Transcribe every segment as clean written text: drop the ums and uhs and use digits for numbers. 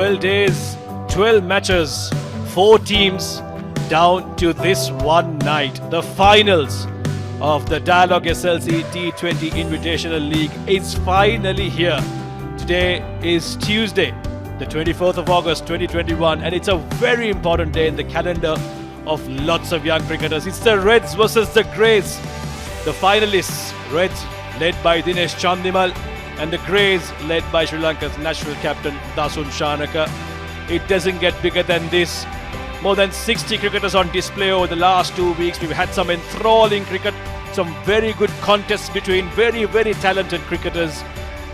12 days, 12 matches, 4 teams down to this one night. The finals of the Dialog SLC T20 Invitational League is finally here. Today is Tuesday, the 24th of August 2021, and it's a very important day in the calendar of lots of young cricketers. It's the Reds versus the Greys. The finalists, Reds led by Dinesh Chandimal and the Greys led by Sri Lanka's national captain Dasun Shanaka. It doesn't get bigger than this. More than 60 cricketers on display over the last 2 weeks. We've had some enthralling cricket, some very good contests between very talented cricketers.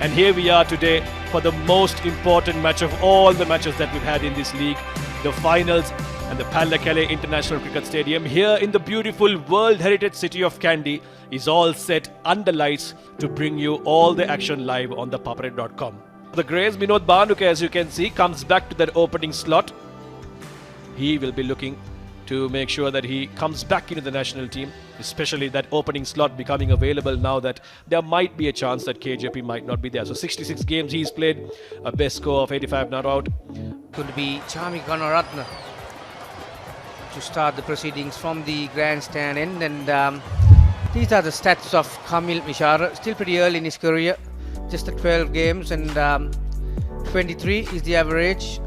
And here we are today for the most important match of all the matches that we've had in this league. The finals and the Pallekele International Cricket Stadium here in the beautiful World Heritage City of Kandy is all set under lights to bring you all the action live on the papare.com. The Greys, Vinod Banuke, as you can see, comes back to that opening slot. He will be looking to make sure that he comes back into the national team, especially that opening slot becoming available now that there might be a chance that KJP might not be there. So 66 games he's played, a best score of 85 not out. Going to be Chamika Gunaratne to start the proceedings from the grandstand end, and these are the stats of Kamil Mishara. Still pretty early in his career, just the 12 games, and 23 is the average.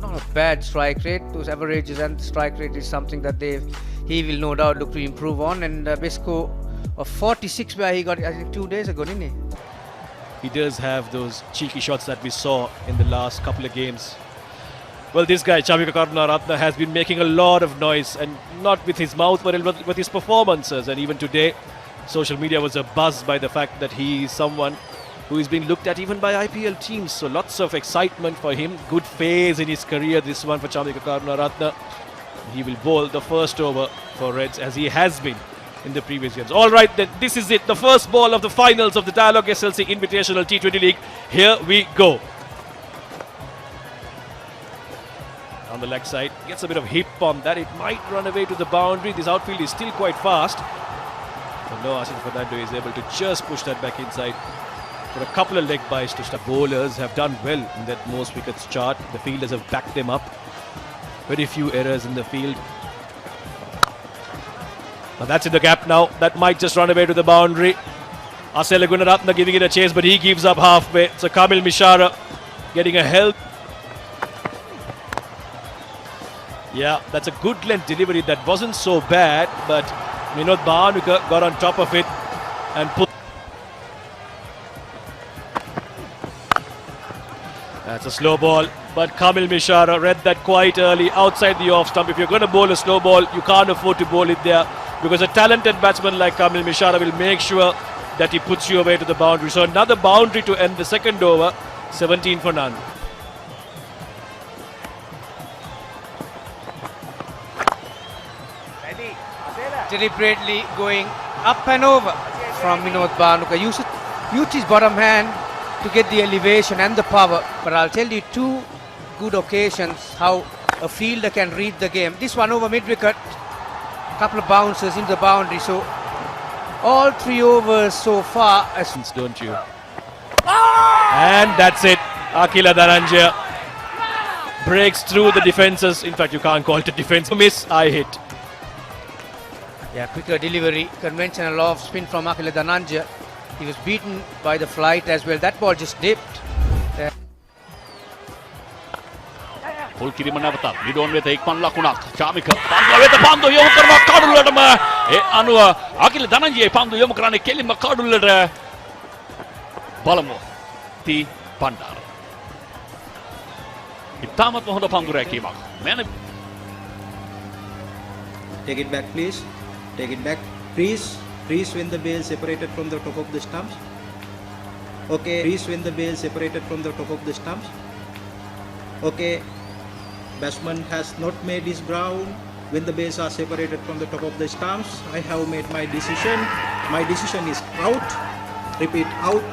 Not a bad strike rate. Those averages and strike rate is something that he will no doubt look to improve on, and best score of 46 where he got, I think, 2 days ago, didn't he? He does have those cheeky shots that we saw in the last couple of games. Well, this guy, Chamika Gunaratne, has been making a lot of noise, and not with his mouth, but with his performances. And even today, social media was abuzz by the fact that he is someone who is being looked at even by IPL teams. So lots of excitement for him. Good phase in his career, this one for Chamika Gunaratne. He will bowl the first over for Reds, as he has been in the previous games. All right, then, this is it. The first ball of the finals of the Dialog SLC Invitational T20 League. Here we go. On the leg side, gets a bit of hip on that. It might run away to the boundary. This outfield is still quite fast. But no, Ashish Fernando is able to just push that back inside. For a couple of leg byes to start. Bowlers have done well in that most wickets chart. The fielders have backed them up. Very few errors in the field. But that's in the gap now. That might just run away to the boundary. Asela Gunaratne giving it a chase, but he gives up halfway. So Kamil Mishara getting a help. Yeah, that's a good length delivery. That wasn't so bad, but Vinod Banuke got on top of it and put. That's a slow ball, but Kamil Mishara read that quite early outside the off stump. If you're going to bowl a slow ball, you can't afford to bowl it there, because a talented batsman like Kamil Mishara will make sure that he puts you away to the boundary. So another boundary to end the second over, 17 for none. Deliberately going up and over from Vinod Banuke. Used his bottom hand to get the elevation and the power, but I'll tell you, 2 good occasions how a fielder can read the game. This one over mid-wicket, couple of bounces into the boundary. So all 3 overs so far. Don't you? And that's it. Akila Dhananjaya breaks through the defences. In fact, you can't call it a defence. Miss, I hit. Yeah, quicker delivery, conventional off spin from Akila Dhananjaya. He was beaten by the flight as well. That ball just dipped. Full කිරීම නැවතත් විඩෝන් වෙත එක්මන් ලකුණක් චාමික පන්දුව වෙත පන්දුව යොමු කරනවා කඩුල්ලටම ඒ අනුව අකිල ධනංජය පන්දුව යොමු කරන්නේ කෙලින්ම කඩුල්ලට බලමු ති පණ්ඩාර ඉතාමත් හොඳ පන්දු රැකීමක් Take it back, please. Take it back. Freeze when the bail separated from the top of the stumps. Okay. Freeze when the bail separated from the top of the stumps. Okay. Batsman has not made his ground when the bails are separated from the top of the stumps. I have made my decision. My decision is out. Repeat, out.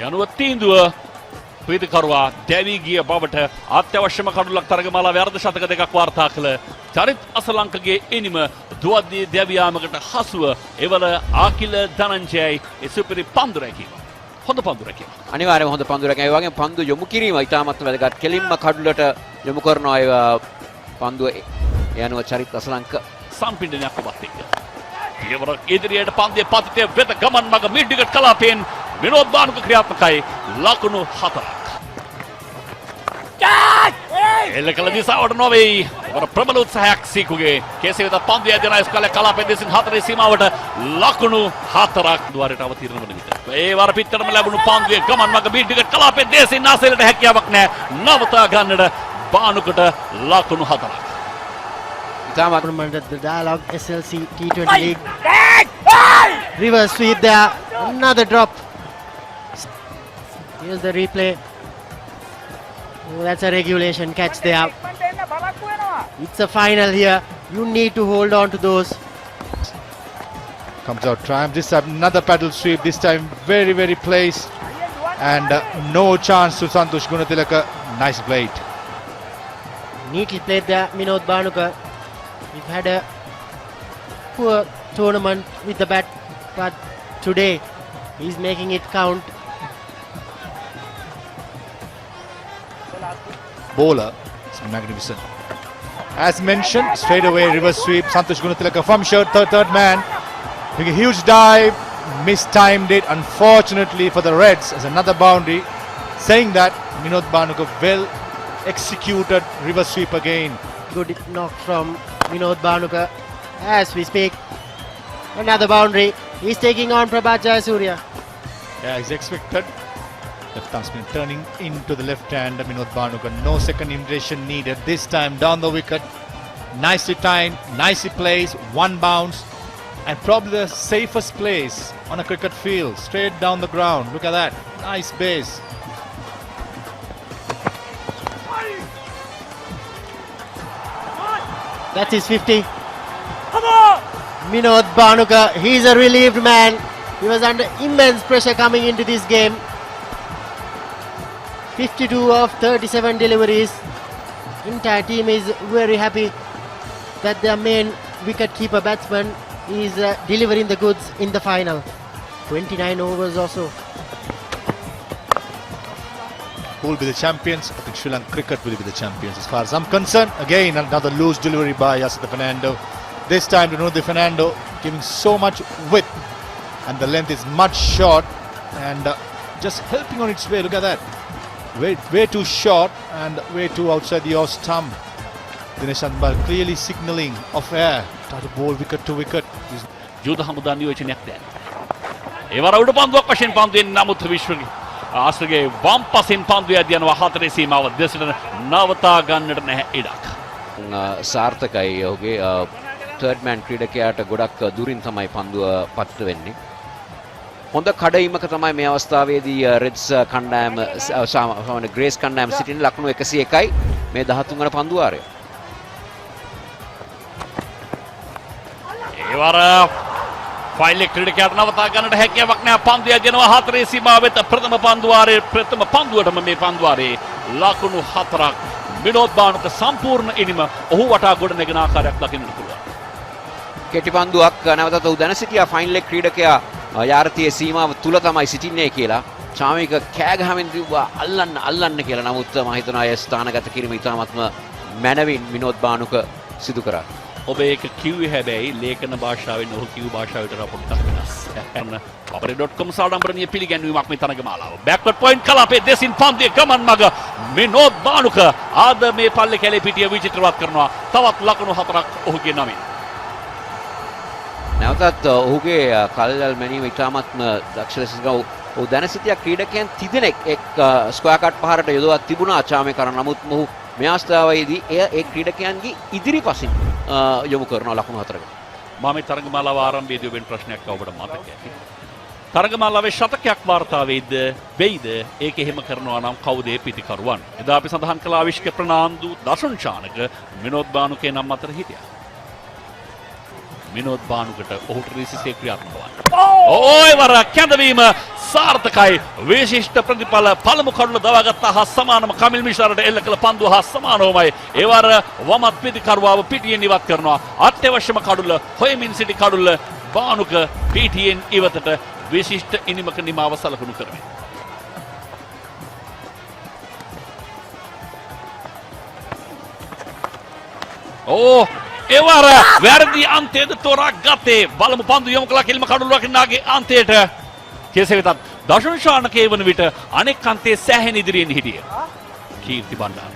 යනුව තීන්දුව ප්‍රීතිකරුවා දැවී ගිය බවට අත්‍යවශ්‍යම කඩුලක් තරගමාලා වැරදි ශතක දෙකක් වාර්තා කළ චරිත් අසලංකගේ එනිම දුවද්දී දැවියාමකට හසුව එවල ආකිල ධනංජයයි සුපිරි පන්දු රැකීම හොඳ පන්දු රැකීම. අනිවාර්යයෙන්ම හොඳ පන්දු රැකීම. ඒ වගේම පන්දු යොමු කිරීම ඉතාමත් වැදගත්. කෙලින්ම කඩුලට යොමු කරනවා ඒ පන්දුව යනුව චරිත අසලංක සම්පින්ඩනයක් ඔබත් එක්ක. පියවර ඉදිරියට පන්දුවේ පතිතය වෙත ගමන් මග මිඩ්විකට් කලාපයෙන් විනෝද් බානුක ක්‍රියාත්මකයි. ලකුණු 4ක්. එල්ල කළ දිසාවට නොවේ. වර ප්‍රබල උත්සාහයක් සීකුගේ. කෙසේ වෙතත් පන්දුව යදින අයිස්කාලේ කලාපයේ දෙසින් 4 සීමාවට ලකුණු 4ක් දුවරට අවතීර්ණ වන විට. ඒ වර පිටතරම ලැබුණු පන්දුවේ ගමන් මග මිඩ්විකට් කලාපයේ දෙසින් ආසෙලට හැකියාවක් නැහැ. නවතා ගන්නට බානුකට ලකුණු 4ක්. Tournament at the Dialog SLC T20 League. Reverse sweep there. Another drop. Here's the replay. Oh, that's a regulation catch there. It's a final here. You need to hold on to those. Comes out triumph. This time another paddle sweep. This time very, very placed. And no chance to Santosh Gunatilaka. Nice blade. Neatly played there, Vinod Banuka. We've had a poor tournament with the bat, but today he's making it count. Bowler is magnificent. As mentioned, straight away reverse sweep. Santosh Gunatilaka from short, third man. Taking a huge dive, mistimed it unfortunately for the Reds as another boundary. Saying that Vinod Banuka well executed reverse sweep again. Good knock from Vinod Banuka. As we speak, another boundary. He's taking on Prabhat Jayasuriya. Yeah, as expected. Left arm spin turning into the left hand. Vinod Banuka. No second iteration needed. This time down the wicket. Nicely timed, nicely placed. One bounce. And probably the safest place on a cricket field. Straight down the ground. Look at that. Nice base. That's his 50. Vinod Banuka, he's a relieved man. He was under immense pressure coming into this game. 52 of 37 deliveries. Entire team is very happy that their main wicket-keeper batsman is delivering the goods in the final. 29 overs or so. Who will be the champions? I think Sri Lanka cricket will be the champions as far as I'm concerned. Again, another loose delivery by Yasitha Fernando. This time to Nudi Fernando giving so much width, and the length is much short and just helping on its way. Look at that. Way too short and way too outside the off stump. Dinesh Chandbal clearly signalling off air. Try to bowl wicket to wicket. යුද හමුදා නියෝජනයක් දැන්. ඒ වර උඩ පන්දුවක් වශයෙන් පන්දුවෙන් නමුත් විශ්වගේ ආශ්‍රගේ වම් පසින් පන්දුව යදිනවා 4 සීමාව දෙසට නවතා ගන්නට නැහැ ඉඩක්. සාර්ථකයි ඔහුගේ තර්ඩ් මෑන් ක්‍රීඩකයාට ගොඩක් දුරින් තමයි පන්දුව පත් වෙන්නේ. හොඳ කඩයිමක තමයි මේ අවස්ථාවේදී රෙඩ්ස් කණ්ඩායම සාමාන්‍ය ග්‍රේස් කණ්ඩායම සිටින ලකුණු 101යි මේ 13 වන පන්දු වාරය. ඒ වර ෆයිල් එක ක්‍රීඩකයාට නවතා ගන්නට හැකියාවක් නැහැ. පන්දුව යදිනවා 4 සීමාව වෙත ප්‍රථම පන්දු වාරයේ ප්‍රථම පන්දුවටම මේ පන්දු වාරයේ ලකුණු 4ක්. විනෝද් බානුක සම්පූර්ණ ඉනිම ඔහු වටා ගොඩ නැගෙන ආකාරයක් දකින්නට පුළුවන්. කෙටි පන්දුවක් නැවතත් ඔහු දැන සිටියා ෆයිනල් එක ක්‍රීඩකයා යාර්තියේ සීමාව තුල තමයි සිටින්නේ කියලා. චාමික කෑ ගහමින් දිව්වා අල්ලන්න කියලා. නමුත් මම හිතනවා ඒ ස්ථානගත කිරීම ඉතාමත්ම මැනවින් විනෝද් බානුක සිදු කරා. ඔබ ඒක කිව්වේ හැබැයි ලේඛන භාෂාවෙන් ඔහු කිව්ව භාෂාවට පොඩ්ඩක් වෙනස්. අපරේ.com සාඩම්බරණීය පිළිගැන්වීමක් මේ තරගමාලාව. බෑක්වර්ඩ් පොයින්ට් කලාපේ දෙසින් පන්දුවේ ගමන් මග විනෝද් බානුක ආද මේ පල්ලේ කැලේ පිටිය විචිත්‍රවත් කරනවා. තවත් ලකුණු 4ක් ඔහුගේ නමින්. නැවතත් ඔහුගේ කල්යල් මැනීම ඉතාමත්ම දක්ෂ ලෙස ඔහු දැන සිටියා ක්‍රීඩකයන් 30 දෙනෙක් එක් ස්ක්වයර් කට් පහරට යොදවා තිබුණා චාමේ කරන. නමුත් ඔහු මේ අවස්ථාවේදී ඒ ක්‍රීඩකයන්ගේ ඉදිරි පසින් යොමු කරන ලකුණු 4කට. මම මේ තරගමාලාව ආරම්භයේදී ඔබෙන් ප්‍රශ්නයක් ඔබට මතකයි. තරගමාලාවේ ශතකයක් වාර්තා වෙයිද? ඒක එහෙම කරනවා නම් කවුද ඒ පිටිකරුවන්? එදා අපි සඳහන් කළ ආවිෂ්ක ප්‍රනාන්දු දසුන්චානක විනෝද් බානුකේ නම් අතර හිටියා. විනෝද් බානුකට ඔහුට රීසිසේ ක්‍රියාත්මක වන්න. ඕයි වර කැඳවීම සාර්ථකයි. විශිෂ්ට ප්‍රතිඵල පළමු කඩුල දවාගත්තා හා සමානම කමිල් මිශ්රාට එල්ල කළ පන්දුව හා සමානවමයි. ඒ වර වමත් පිටිකරුවාව පිටියෙන් ඉවත් කරනවා. අත්‍යවශ්‍යම කඩුල හොයමින් සිටි කඩුල බානුක පිටියෙන් ඉවතට විශිෂ්ට ඉනිමක නිමාව සලකුණු කරමින්. ඕ එවර වැරදි අන්තයේද තෝරා ගත්තේ. බලමු පන්දු යොමු කළා කිල්ම කඩුළු රකින්නාගේ අන්තයට. කෙසේ වෙතත් දර්ශන ශානකේ වන විට අනෙක් අන්තයේ සෑහෙන ඉදිරියෙන් හිටිය කීර්ති Bandara.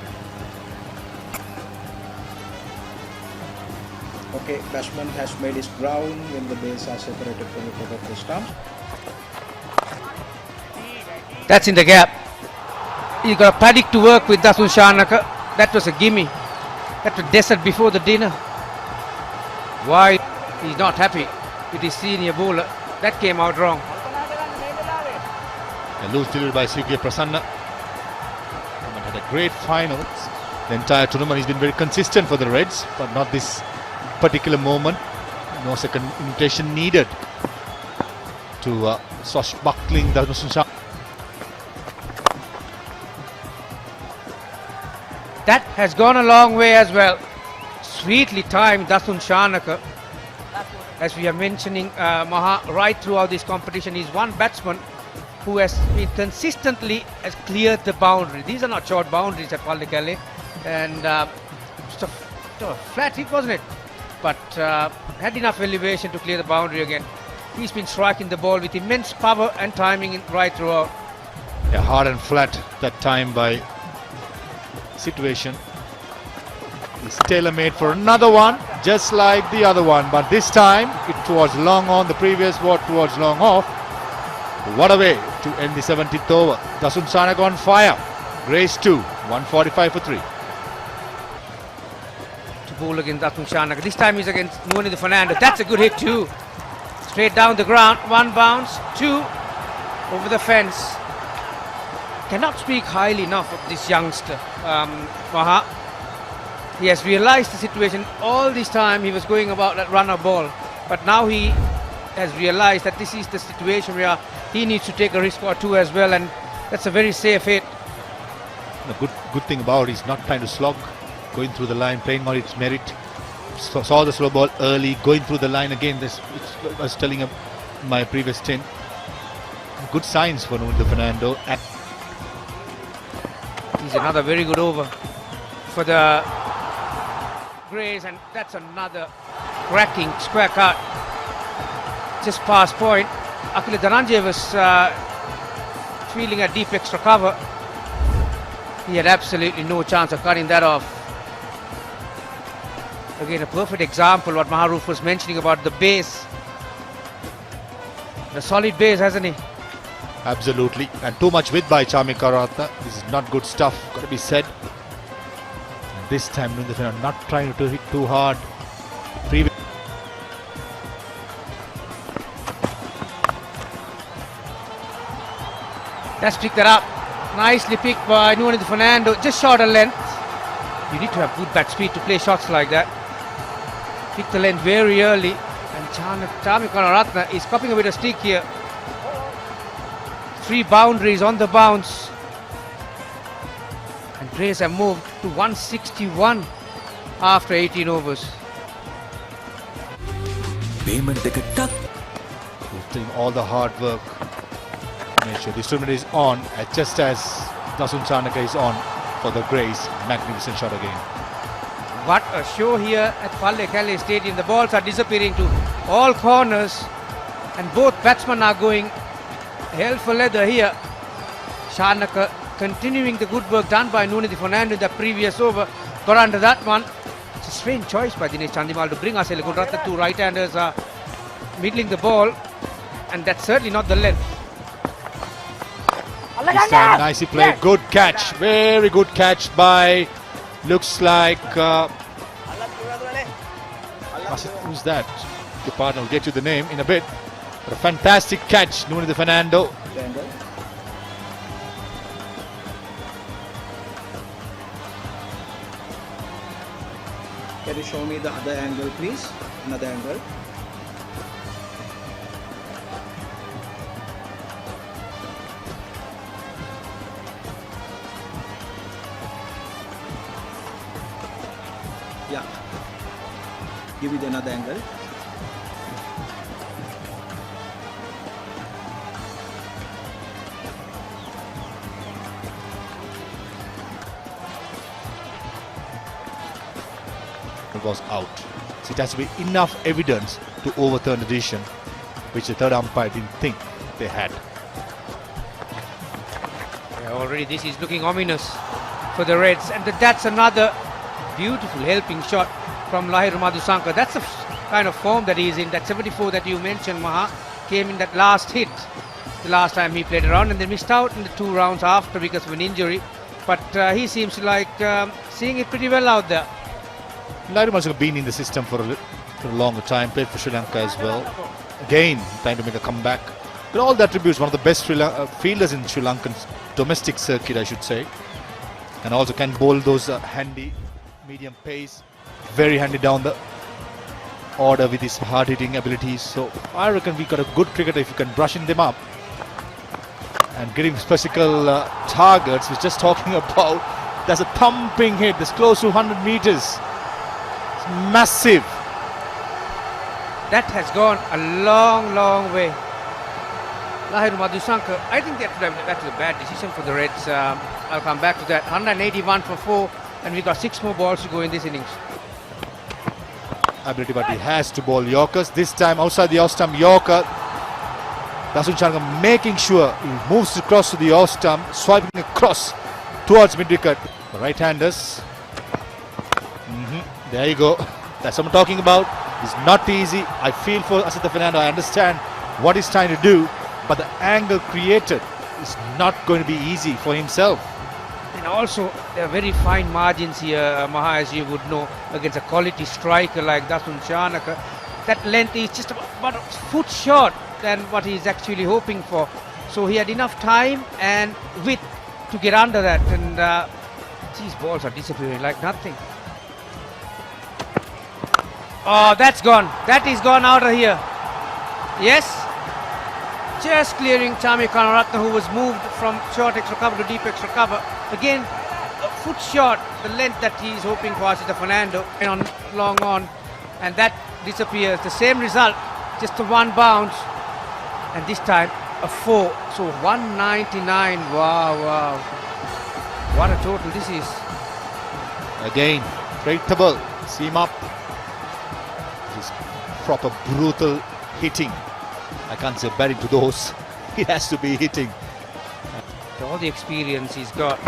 Okay, batsman has made his ground when the bails are separated from the top of the stumps. That's in the gap. He got a paddock to work with, Dasun Shanaka. That was a gimme. That was desert before the dinner. Why he's not happy with his senior bowler. That came out wrong. A loose delivery by CK Prasanna. But had a great final. The entire tournament he's been very consistent for the Reds, but not this particular moment. No second invitation needed to swashbuckling Dasun Shanaka. That has gone a long way as well. Sweetly timed Dasun Shanaka. As we are mentioning, Maha, right throughout this competition, he's one batsman who has been consistently has cleared the boundary. These are not short boundaries at Pallekele, and just a flat hit, wasn't it? But had enough elevation to clear the boundary again. He's been striking the ball with immense power and timing right throughout. Yeah, hard and flat that time by situation. It's tailor-made for another one, just like the other one, but this time it was long on. The previous was long off. What a way to end the 70th over. Dasun Shanaka on fire. Grace 2, 145 for 3. To bowl against Dasun Shanaka. This time he's against Nuani Fernando. That's a good hit too. Straight down the ground. One bounce, two over the fence. Cannot speak highly enough of this youngster, Maha. He has realised the situation. All this time he was going about that runner ball, but now he has realised that this is the situation where he needs to take a risk or two as well, and that's a very safe hit. The good thing about it is not trying to slog, going through the line, playing on its merit. Saw the slow ball early, going through the line again. I was telling him my previous stint. Good signs for Nuno Fernando. He's another very good over for the Greys, and that's another cracking square cut just past point. Akila Dhananjay was feeling a deep extra cover. He had absolutely no chance of cutting that off. Again, a perfect example what Maharoof was mentioning about the base. The solid base, hasn't he? Absolutely, and too much width by Chamika Ratna. This is not good stuff, got to be said. And this time Nuno Fernando not trying to hit too hard. Let's pick that up. Nicely picked by Nuno Fernando, just short of length. You need to have good bat speed to play shots like that. Pick the length very early, and Chamika Ratna is copying a bit of stick here. 3 boundaries on the bounce, and Grays have moved to 161 after 18 overs. Payment Doing all the hard work. Make sure this tournament is on, just as Dasun Shanaka is on for the Greys. Magnificent shot again. What a show here at Pallekele Stadium. The balls are disappearing to all corners, and both batsmen are going hell for leather here. Shanaka continuing the good work done by Nuno Fernando in the previous over. Got under that one. It's a strange choice by Dinesh Chandimal to bring Asile Gunratha. 2 right-handers are middling the ball, and that's certainly not the length. This time nicely played, good catch, very good catch by, looks like, who's that? The partner will get you the name in a bit. But a fantastic catch, Nuno Fernando. Can you show me the other angle, please? Another angle. Yeah. Give me the another angle. was out. So it has to be enough evidence to overturn the decision, which the third umpire didn't think they had. Yeah, already this is looking ominous for the Reds, and that's another beautiful helping shot from Lahiru Madhusanka. That's the kind of form that he's in. That 74 that you mentioned, Maha, came in that last hit the last time he played around, and then missed out in the 2 rounds after because of an injury. But he seems like seeing it pretty well out there. Lahiru Madhusanka been in the system for a longer time, played for Sri Lanka as well. Again, trying to make a comeback. But all the attributes, one of the best fielders in Sri Lankan domestic circuit, I should say. And also can bowl those handy medium pace, very handy down the order with his hard-hitting abilities. So I reckon we got a good cricketer if you can brushing them up and getting physical targets. We're just talking about, there's a thumping hit that's close to 100 meters. It's massive. That has gone a long, long way. Lahiru Madhusanka, I think that was a bad decision for the Reds. I'll come back to that. 181 for 4, and we got 6 more balls to go in this innings. Ability, but he has to bowl Yorkers. This time outside the off stump Yorker. Dasun Chanaka making sure he moves across to the off stump, swiping across towards mid-wicket. The right-handers. There you go. That's what I'm talking about. It's not easy. I feel for Asita Fernando. I understand what he's trying to do, but the angle created is not going to be easy for himself. And also, there are very fine margins here, Maha, as you would know, against a quality striker like Dasun Chanaka. That length is just about a foot short than what he's actually hoping for. So he had enough time and width to get under that, and these balls are disappearing like nothing. Oh, that's gone. That is gone out of here. Yes. Just clearing Chami Kanaratne, who was moved from short extra cover to deep extra cover. Again, a foot short, the length that he's hoping for Asita Fernando, and on long on, and that disappears. The same result, just a 1 bounce, and this time a 4. So 199. Wow. What a total this is. Again, predictable. Seam up. Just proper brutal hitting. I can't say batting to those. It has to be hitting. All the experience he's got.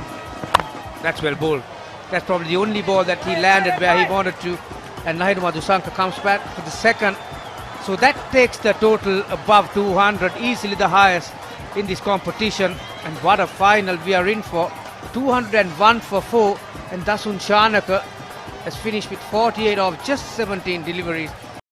That's well bowled. That's probably the only ball that he landed where he wanted to. And Lahiru Madhusanka comes back for the second. So that takes the total above 200, easily the highest in this competition. And what a final we are in for. 201 for 4. And Dasun Chanaka has finished with 48 of just 17 deliveries.